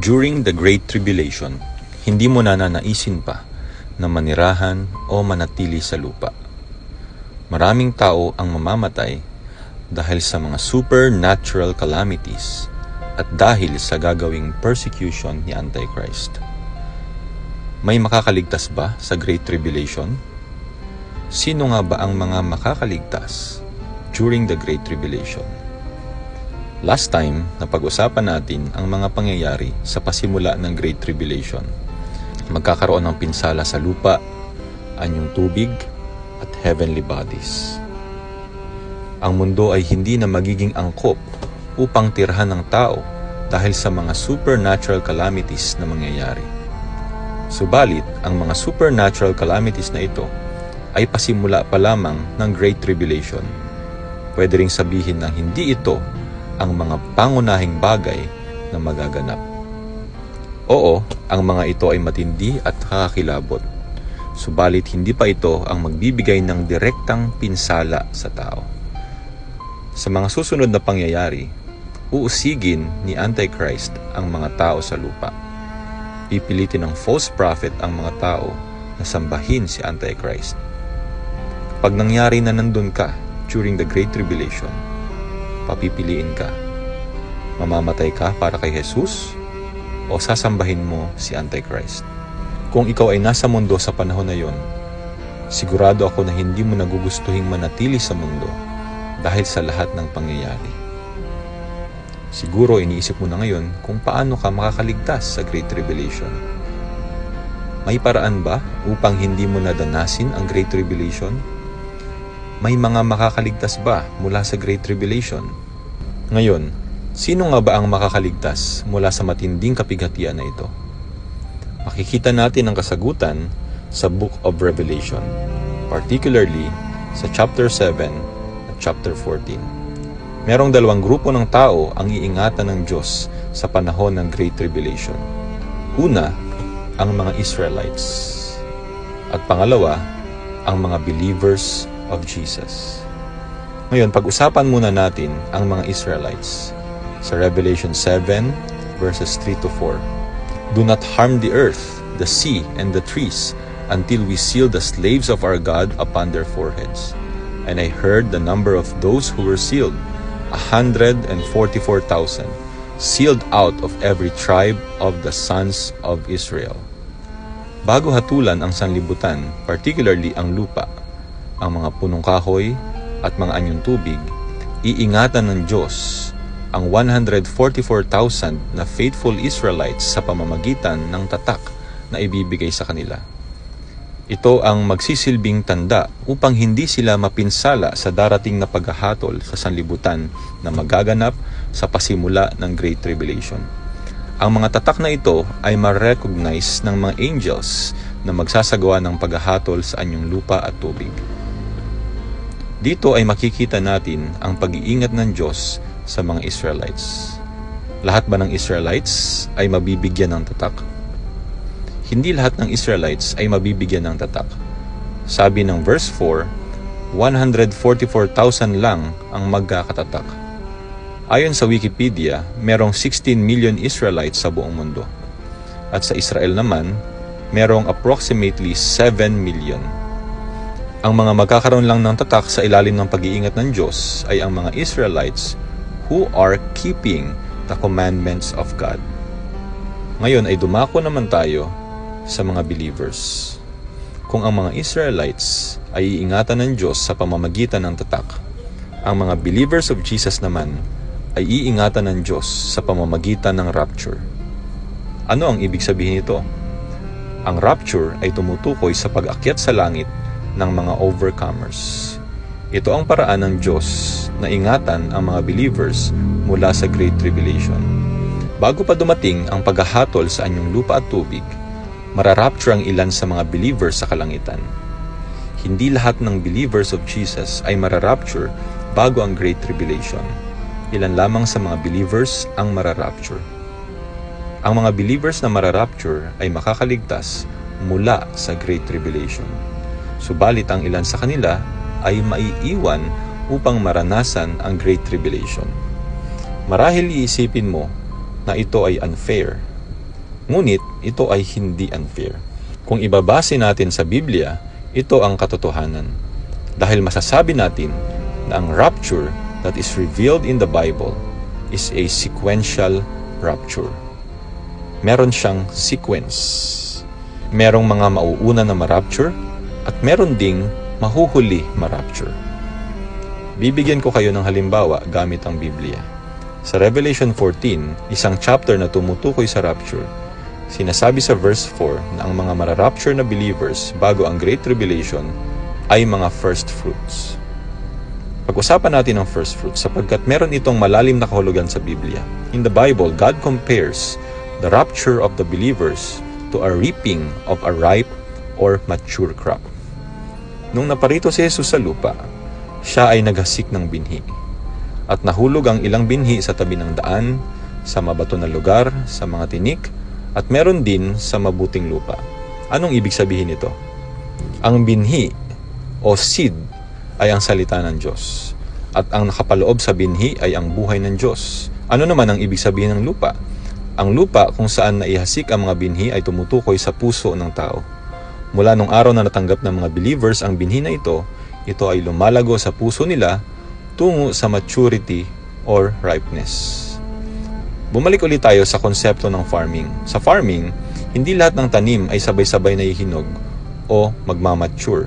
During the Great Tribulation, hindi mo nananaisin pa na manirahan o manatili sa lupa. Maraming tao ang mamamatay dahil sa mga supernatural calamities at dahil sa gagawing persecution ni Antichrist. May makakaligtas ba sa Great Tribulation? Sino nga ba ang mga makakaligtas during the Great Tribulation? Last time, napag-usapan natin ang mga pangyayari sa pasimula ng Great Tribulation. Magkakaroon ng pinsala sa lupa, anyong tubig, at heavenly bodies. Ang mundo ay hindi na magiging angkop upang tirhan ng tao dahil sa mga supernatural calamities na mangyayari. Subalit, ang mga supernatural calamities na ito ay pasimula pa lamang ng Great Tribulation. Pwede ring sabihin na hindi ito ang mga pangunahing bagay na magaganap. Oo, ang mga ito ay matindi at kakakilabot. Subalit hindi pa ito ang magbibigay ng direktang pinsala sa tao. Sa mga susunod na pangyayari, uusigin ni Antichrist ang mga tao sa lupa. Pipilitin ng false prophet ang mga tao na sambahin si Antichrist. Kapag nangyari na nandun ka during the Great Tribulation, papipiliin ka. Mamamatay ka para kay Jesus o sasambahin mo si Antichrist? Kung ikaw ay nasa mundo sa panahon na yon, sigurado ako na hindi mo nagugustuhing manatili sa mundo dahil sa lahat ng pangyayari. Siguro iniisip mo na ngayon kung paano ka makakaligtas sa Great Tribulation. May paraan ba upang hindi mo nadanasin ang Great Tribulation? May mga makakaligtas ba mula sa Great Tribulation? Ngayon, sino nga ba ang makakaligtas mula sa matinding kapighatian na ito? Makikita natin ang kasagutan sa Book of Revelation, particularly sa chapter 7 at chapter 14. Merong dalawang grupo ng tao ang iingatan ng Diyos sa panahon ng Great Tribulation. Una, ang mga Israelites. At pangalawa, ang mga believers of Jesus. Ngayon, pag-usapan muna natin ang mga Israelites. Sa Revelation 7, verses 3 to 4. Do not harm the earth, the sea, and the trees, until we seal the slaves of our God upon their foreheads. And I heard the number of those who were sealed, 144,000, sealed out of every tribe of the sons of Israel. Bago hatulan ang sanlibutan, particularly ang lupa, ang mga punong kahoy at mga anyong tubig, iingatan ng Diyos ang 144,000 na faithful Israelites sa pamamagitan ng tatak na ibibigay sa kanila. Ito ang magsisilbing tanda upang hindi sila mapinsala sa darating na paghahatol sa sanlibutan na magaganap sa pasimula ng Great Tribulation. Ang mga tatak na ito ay ma-recognize ng mga angels na magsasagawa ng paghahatol sa anyong lupa at tubig. Dito ay makikita natin ang pag-iingat ng Diyos sa mga Israelites. Lahat ba ng Israelites ay mabibigyan ng tatak? Hindi lahat ng Israelites ay mabibigyan ng tatak. Sabi ng verse 4, 144,000 lang ang magkakatatak. Ayon sa Wikipedia, merong 16 million Israelites sa buong mundo. At sa Israel naman, merong approximately 7 million. Ang mga magkakaroon lang ng tatak sa ilalim ng pag-iingat ng Diyos ay ang mga Israelites who are keeping the commandments of God. Ngayon ay dumako naman tayo sa mga believers. Kung ang mga Israelites ay iingatan ng Diyos sa pamamagitan ng tatak, ang mga believers of Jesus naman ay iingatan ng Diyos sa pamamagitan ng rapture. Ano ang ibig sabihin nito? Ang rapture ay tumutukoy sa pag-akyat sa langit ng mga overcomers. Ito ang paraan ng Diyos na ingatan ang mga believers mula sa Great Tribulation. Bago pa dumating ang paghahatol sa anyong lupa at tubig, mararapture ang ilan sa mga believers sa kalangitan. Hindi lahat ng believers of Jesus ay mararapture bago ang Great Tribulation. Ilan lamang sa mga believers ang mararapture. Ang mga believers na mararapture ay makakaligtas mula sa Great Tribulation. Subalit ang ilan sa kanila ay maiiwan upang maranasan ang Great Tribulation. Marahil iisipin mo na ito ay unfair Ngunit ito ay hindi unfair. Kung ibabase natin sa Biblia, ito ang katotohanan. Dahil masasabi natin na ang rapture that is revealed in the Bible is a sequential rapture. Meron siyang sequence. Merong mga mauuna na ma-rapture at meron ding mahuhuli ma-rapture. Bibigyan ko kayo ng halimbawa gamit ang Biblia. Sa Revelation 14, isang chapter na tumutukoy sa rapture, sinasabi sa verse 4 na ang mga mara-rapture na believers bago ang Great Tribulation ay mga first fruits. Pag-usapan natin ang first fruits sapagkat meron itong malalim na kahulugan sa Biblia. In the Bible, God compares the rapture of the believers to a reaping of a ripe or mature crop. Nung naparito si Jesus sa lupa, siya ay naghasik ng binhi. At nahulog ang ilang binhi sa tabi ng daan, sa mabato na lugar, sa mga tinik, at meron din sa mabuting lupa. Anong ibig sabihin nito? Ang binhi o seed ay ang salita ng Diyos. At ang nakapaloob sa binhi ay ang buhay ng Diyos. Ano naman ang ibig sabihin ng lupa? Ang lupa kung saan naihasik ang mga binhi ay tumutukoy sa puso ng tao. Mula nung araw na natanggap ng mga believers ang binhi na ito ay lumalago sa puso nila tungo sa maturity or ripeness. Bumalik ulit tayo sa konsepto ng farming. Sa farming, hindi lahat ng tanim ay sabay-sabay na ihinog o magmamature.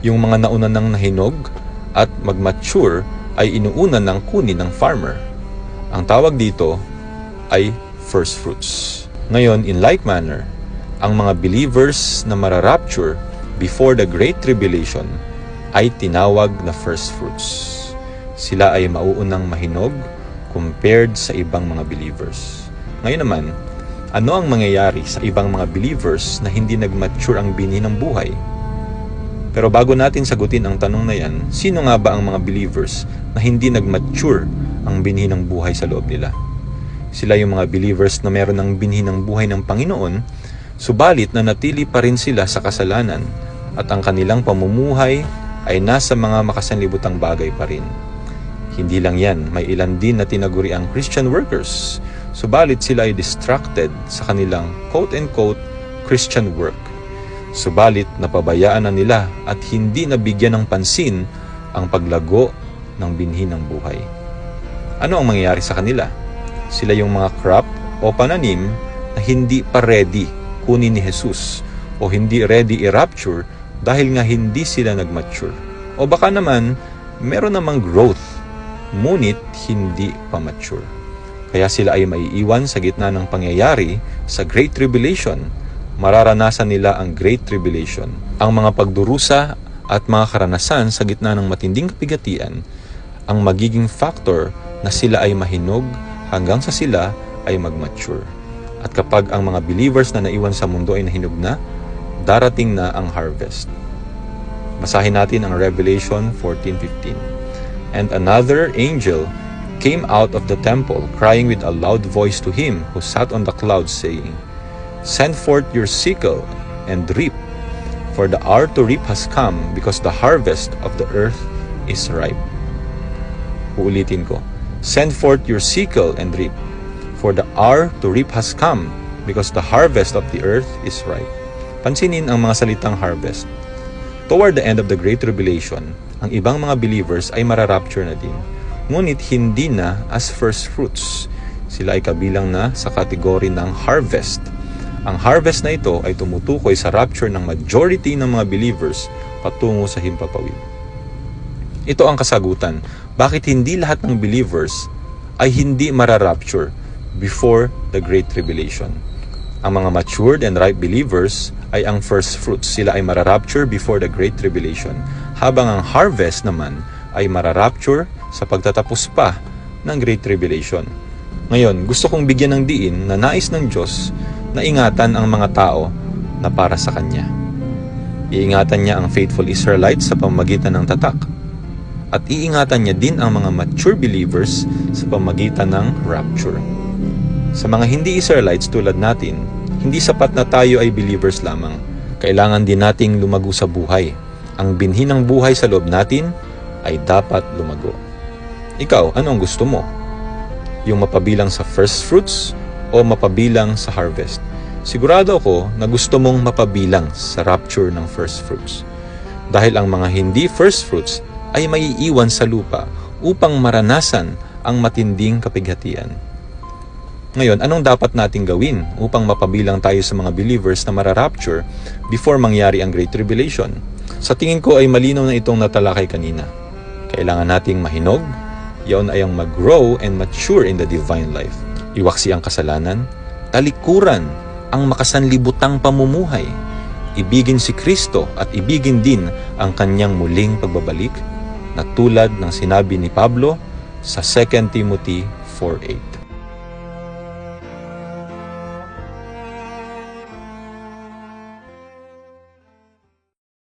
Yung mga nauna nang nahinog at magmature ay inuuna ng kunin ng farmer. Ang tawag dito ay first fruits. Ngayon, in like manner, ang mga believers na mara-rapture before the Great Tribulation ay tinawag na first fruits. Sila ay mauunang mahinog compared sa ibang mga believers. Ngayon naman, ano ang mangyayari sa ibang mga believers na hindi nag-mature ang binhi ng buhay? Pero bago natin sagutin ang tanong na yan, sino nga ba ang mga believers na hindi nag-mature ang binhi ng buhay sa loob nila? Sila yung mga believers na meron ng binhi ng buhay ng Panginoon, subalit na natili pa rin sila sa kasalanan at ang kanilang pamumuhay ay nasa mga makasanlibutang bagay pa rin. Hindi lang yan, may ilan din na tinaguri ang Christian workers, subalit sila ay distracted sa kanilang quote-unquote Christian work. Subalit napabayaan na nila at hindi nabigyan ng pansin ang paglago ng binhi ng buhay. Ano ang mangyayari sa kanila? Sila yung mga crop o pananim na hindi pa ready kunin ni Jesus o hindi ready i-rapture dahil nga hindi sila nag-mature. O baka naman, meron namang growth, ngunit hindi pa mature. Kaya sila ay maiiwan sa gitna ng pangyayari sa Great Tribulation. Mararanasan nila ang Great Tribulation. Ang mga pagdurusa at mga karanasan sa gitna ng matinding kapigatian ang magiging factor na sila ay mahinog hanggang sa sila ay mag-mature. At kapag ang mga believers na naiwan sa mundo ay nahinog na, darating na ang harvest. Basahin natin ang Revelation 14:15. And another angel came out of the temple, crying with a loud voice to him who sat on the clouds, saying, Send forth your sickle and reap, for the hour to reap has come, because the harvest of the earth is ripe. Uulitin ko, Send forth your sickle and reap, for the hour to reap has come, because the harvest of the earth is ripe. Pansinin ang mga salitang harvest. Toward the end of the Great Tribulation, ang ibang mga believers ay mara-rapture na din. Ngunit hindi na as first fruits. Sila ay kabilang na sa kategory ng harvest. Ang harvest na ito ay tumutukoy sa rapture ng majority ng mga believers patungo sa himpapawid. Ito ang kasagutan. Bakit hindi lahat ng believers ay hindi mara-rapture before the Great Tribulation? Ang mga matured and ripe believers ay ang first fruits. Sila ay mara-rapture before the Great Tribulation. Habang ang harvest naman ay mara-rapture sa pagtatapos pa ng Great Tribulation. Ngayon, gusto kong bigyan ng diin na nais ng Diyos na ingatan ang mga tao na para sa Kanya. Iingatan niya ang faithful Israelites sa pamamagitan ng tatak. At iingatan niya din ang mga mature believers sa pamamagitan ng rapture. Sa mga hindi Israelites tulad natin, hindi sapat na tayo ay believers lamang. Kailangan din nating lumago sa buhay. Ang binhi ng buhay sa loob natin ay dapat lumago. Ikaw, ano ang gusto mo? Yung mapabilang sa first fruits o mapabilang sa harvest? Sigurado ako na gusto mong mapabilang sa rapture ng first fruits. Dahil ang mga hindi first fruits ay maiiwan sa lupa upang maranasan ang matinding kapighatian. Ngayon, anong dapat nating gawin upang mapabilang tayo sa mga believers na mararapture before mangyari ang Great Tribulation? Sa tingin ko ay malinaw na itong natalakay kanina. Kailangan nating mahinog, yaon ay ang mag-grow and mature in the divine life. Iwaksi ang kasalanan, talikuran ang makasanlibutang pamumuhay, ibigin si Kristo at ibigin din ang kanyang muling pagbabalik na tulad ng sinabi ni Pablo sa 2 Timothy 4:8.